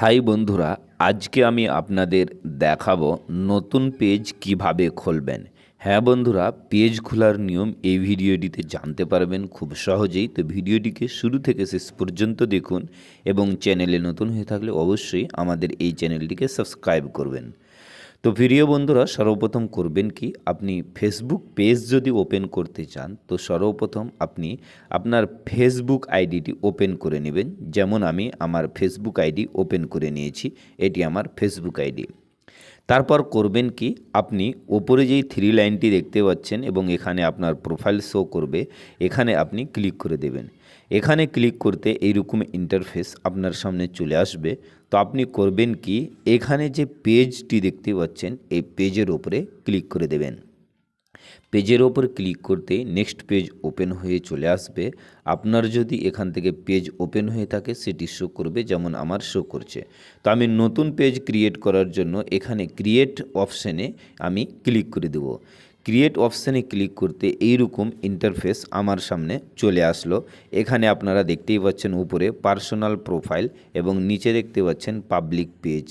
High বন্ধুরা, আজকে আমি আপনাদের দেখাবো নতুন পেজ কিভাবে খুলবেন। হ্যাঁ বন্ধুরা, পেজ খোলার নিয়ম এই ভিডিওটিতে জানতে পারবেন খুব সহজেই। তো ভিডিওটিকে শুরু থেকে শেষ পর্যন্ত দেখুন এবং চ্যানেলে নতুন হয়ে থাকলে অবশ্যই আমাদের এই চ্যানেলটিকে সাবস্ক্রাইব করবেন। তো প্রিয় বন্ধুরা, সর্বপ্রথম করবেন কি, আপনি ফেসবুক পেজ যদি ওপেন করতে চান তো সর্বপ্রথম আপনি আপনার ফেসবুক আইডিটি ওপেন করে নেবেন। যেমন আমি আমার ফেসবুক আইডি ওপেন করে নিয়েছি, এটি আমার ফেসবুক আইডি। তারপর করবেন কি, আপনি ওপরে যেই থ্রি লাইনটি দেখতে পাচ্ছেন এবং এখানে আপনার প্রোফাইল শো করবে, এখানে আপনি ক্লিক করে দেবেন। এখানে ক্লিক করতে এইরকম ইন্টারফেস আপনার সামনে চলে আসবে। তো আপনি করবেন কি, এখানে যে পেজটি দেখতে পাচ্ছেন এই পেজের ওপরে ক্লিক করে দেবেন। পেজের ওপর ক্লিক করতে নেক্সট পেজ ওপেন হয়ে চলে আসবে। আপনার যদি এখান থেকে পেজ ওপেন হয়ে থাকে সেটি শো করবে, যেমন আমার শো করছে। তো আমি নতুন পেজ ক্রিয়েট করার জন্য এখানে ক্রিয়েট অপশানে আমি ক্লিক করে দেব। ক্রিয়েট অপশানে ক্লিক করতে এইরকম ইন্টারফেস আমার সামনে চলে আসলো। এখানে আপনারা দেখতেই পাচ্ছেন উপরে পার্সোনাল প্রোফাইল এবং নিচে দেখতে পাচ্ছেন পাবলিক পেজ।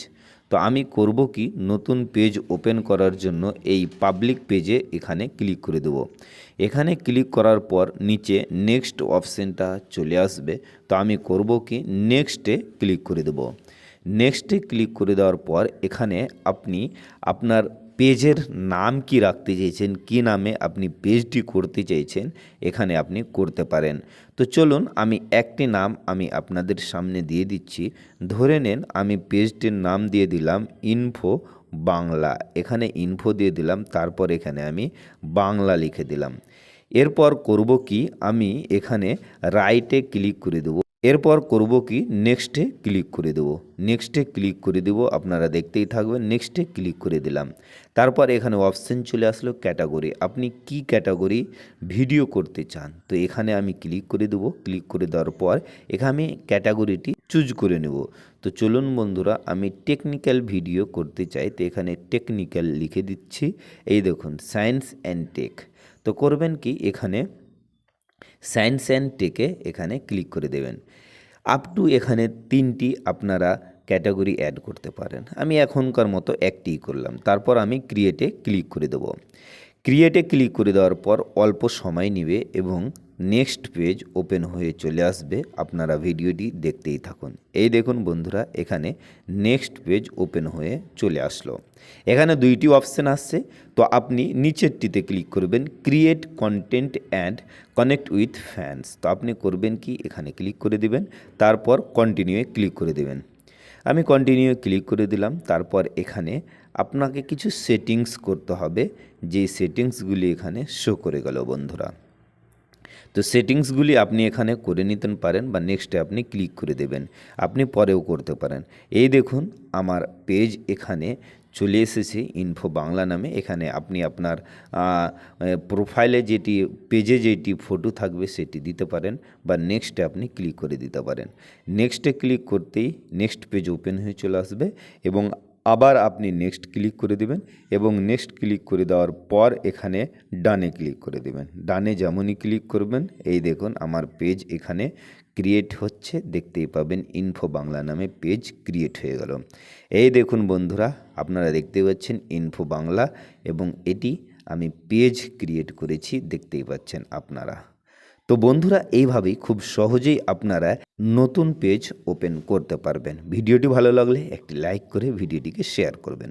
তো আমি করব কি, নতুন পেজ ওপেন করার জন্য এই পাবলিক পেজে এখানে ক্লিক করে দেব। এখানে ক্লিক করার পর নিচে নেক্সট অপশানটা চলে আসবে। তো আমি করব কি, নেক্সটে ক্লিক করে দেব। নেক্সটে ক্লিক করে দেওয়ার পর এখানে আপনি আপনার পেজের নাম কি রাখতে চাইছেন, কি নামে আপনি পেজটি করতে চাইছেন, এখানে আপনি করতে পারেন। তো চলুন আমি একটি নাম আমি আপনাদের সামনে দিয়ে দিচ্ছি। ধরে নেন আমি পেজটির নাম দিয়ে দিলাম ইনফো বাংলা। এখানে ইনফো দিয়ে দিলাম, তারপর এখানে আমি বাংলা লিখে দিলাম। এরপর করব কি, আমি এখানে রাইটে ক্লিক করে দেবো। এরপর করব কি, নেক্সটে ক্লিক করে দেবো। নেক্সটে ক্লিক করে দেবো, আপনারা দেখতেই থাকবেন। নেক্সটে ক্লিক করে দিলাম। তারপর এখানে অপশান চলে আসলো ক্যাটাগরি, আপনি কি ক্যাটাগরি ভিডিও করতে চান। তো এখানে আমি ক্লিক করে দেবো। ক্লিক করে দেওয়ার পর এখানে আমি ক্যাটাগরিটি চুজ করে নেব। তো চলুন বন্ধুরা, আমি টেকনিক্যাল ভিডিও করতে চাই, তো এখানে টেকনিক্যাল লিখে দিচ্ছি। এই দেখুন, সায়েন্স অ্যান্ড টেক। তো করবেন কি, এখানে সায়েন্স অ্যান্ড টেকে এখানে ক্লিক করে দেবেন। আপ টু এখানে 3টি আপনারা ক্যাটাগরি অ্যাড করতে পারেন। আমি এখনকার মতো একটিই করলাম। তারপর আমি ক্রিয়েটে ক্লিক করে দেব। ক্রিয়েটে ক্লিক করে দেওয়ার পর অল্প সময় নেবে এবং নেক্সট পেজ ওপেন হয়ে চলে আসবে। আপনারা ভিডিওটি দেখতেই থাকুন। এই দেখুন বন্ধুরা, এখানে নেক্সট পেজ ওপেন হয়ে চলে আসলো। এখানে 2টি অপশান আসছে। তো আপনি নিচেরটিতে ক্লিক করবেন, create content and connect with fans. তো আপনি করবেন কি, এখানে ক্লিক করে দিবেন, তারপর কন্টিনিউয়ে ক্লিক করে দেবেন। আমি কন্টিনিউ ক্লিক করে দিলাম। তারপর এখানে আপনাকে কিছু সেটিংস করতে হবে, যে সেটিংসগুলি এখানে শো করে গেল বন্ধুরা। তো সেটিংসগুলি আপনি এখানে করে নিতে পারেন বা নেক্সটে আপনি ক্লিক করে দেবেন। আপনি পরেও করতে পারেন। এই দেখুন আমার পেজ এখানে চলে এসেছে ইনফো বাংলা নামে। এখানে আপনি আপনার প্রোফাইলে যেটি পেজে যেটি ফটো থাকবে সেটি দিতে পারেন বা নেক্সটে আপনি ক্লিক করে দিতে পারেন। নেক্সটে ক্লিক করতেই নেক্সট পেজ ওপেন হয়ে চলে আসবে এবং আবার আপনি নেক্সট ক্লিক করে দেবেন এবং নেক্সট ক্লিক করে দেওয়ার পর এখানে ডানে ক্লিক করে দেবেন। ডানে যেমনই ক্লিক করবেন, এই দেখুন আমার পেজ এখানে ক্রিয়েট হচ্ছে, দেখতেই পাবেন ইনফো বাংলা নামে পেজ ক্রিয়েট হয়ে গেল। এই দেখুন বন্ধুরা, আপনারা দেখতে পাচ্ছেন ইনফো বাংলা এবং এটি আমি পেজ ক্রিয়েট করেছি, দেখতেই পাচ্ছেন আপনারা। তো বন্ধুরা, এইভাবেই খুব সহজেই আপনারা নতুন পেজ ওপেন করতে পারবেন। ভিডিওটি ভালো লাগলে একটি লাইক করে ভিডিওটিকে শেয়ার করবেন।